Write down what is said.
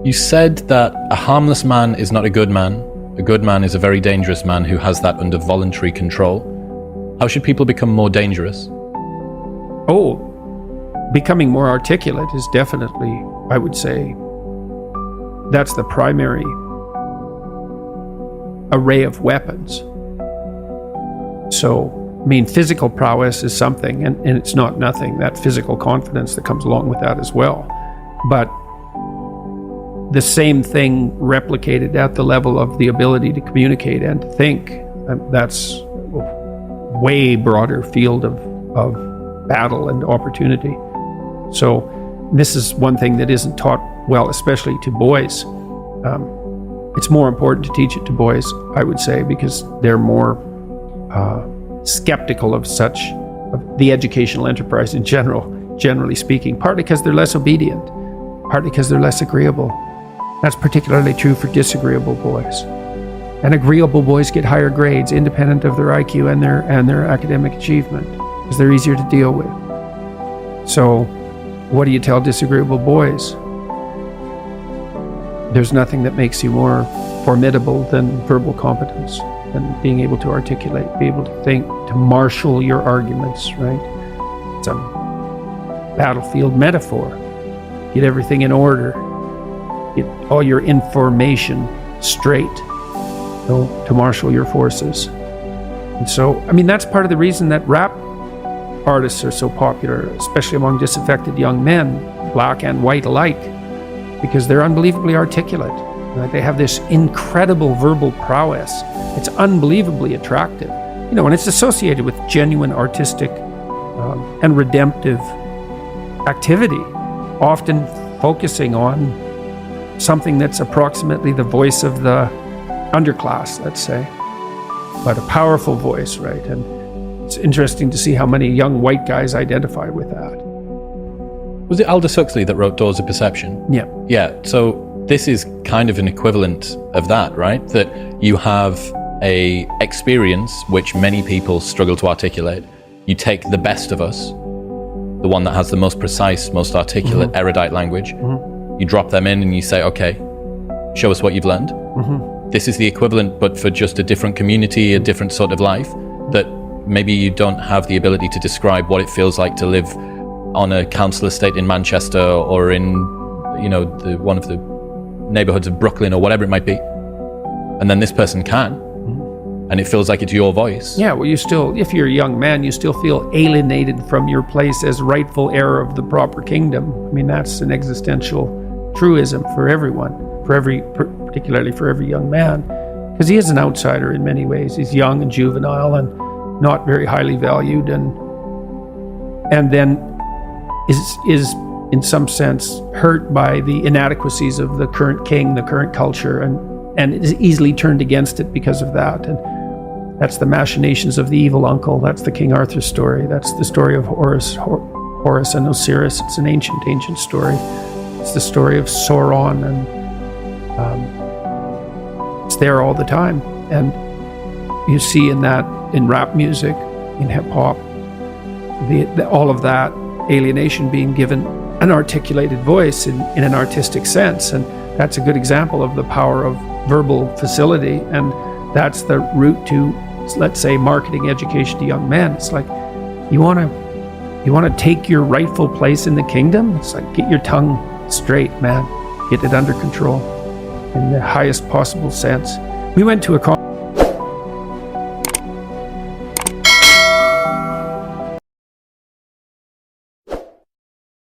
You said that a harmless man is not a good man. A good man is a very dangerous man who has that under voluntary control. How should people become more dangerous? Oh, becoming more articulate is definitely, I would say, that's the primary array of weapons. So, I mean, physical prowess is something, and it's not nothing, that physical confidence that comes along with that as well. But the same thing replicated at the level of the ability to communicate and to think, that's a way broader field of battle and opportunity. So this is one thing that isn't taught well, especially to boys. It's more important to teach it to boys, I would say, because they're more skeptical of the educational enterprise in generally speaking, partly because they're less obedient, partly because they're less agreeable. That's particularly true for disagreeable boys. And agreeable boys get higher grades independent of their IQ and their academic achievement, because they're easier to deal with. So what do you tell disagreeable boys? There's nothing that makes you more formidable than verbal competence, than being able to articulate, be able to think, to marshal your arguments, right? It's a battlefield metaphor. Get everything in order. Get all your information straight, to marshal your forces. And so, I mean, that's part of the reason that rap artists are so popular, especially among disaffected young men, black and white alike, because they're unbelievably articulate. Like, they have this incredible verbal prowess. It's unbelievably attractive, and it's associated with genuine artistic and redemptive activity, often focusing on something that's approximately the voice of the underclass, let's say, but a powerful voice, right? And it's interesting to see how many young white guys identify with that. Was it Aldous Huxley that wrote Doors of Perception? Yeah. Yeah, so this is kind of an equivalent of that, right? That you have a experience which many people struggle to articulate. You take the best of us, the one that has the most precise, most articulate, erudite language. You drop them in and you say, okay, show us what you've learned. This is the equivalent, but for just a different community, a different sort of life, that maybe you don't have the ability to describe what it feels like to live on a council estate in Manchester or in, one of the neighborhoods of Brooklyn or whatever it might be. And then this person can, and it feels like it's your voice. Yeah, well, you still, if you're a young man, you still feel alienated from your place as rightful heir of the proper kingdom. I mean, that's an existential truism for everyone, particularly for every young man, because he is an outsider in many ways. He's young and juvenile and not very highly valued, and then is in some sense hurt by the inadequacies of the current king, the current culture, and is easily turned against it because of that. And that's the machinations of the evil uncle. That's the King Arthur story. That's the story of Horus and Osiris. It's an ancient story. It's the story of Sauron, and it's there all the time. And you see in rap music, in hip hop, all of that alienation being given an articulated voice in an artistic sense. And that's a good example of the power of verbal facility. And that's the route to, let's say, marketing education to young men. It's like, you want to take your rightful place in the kingdom? It's like, get your tongue straight, man. Get it under control in the highest possible sense. We went to a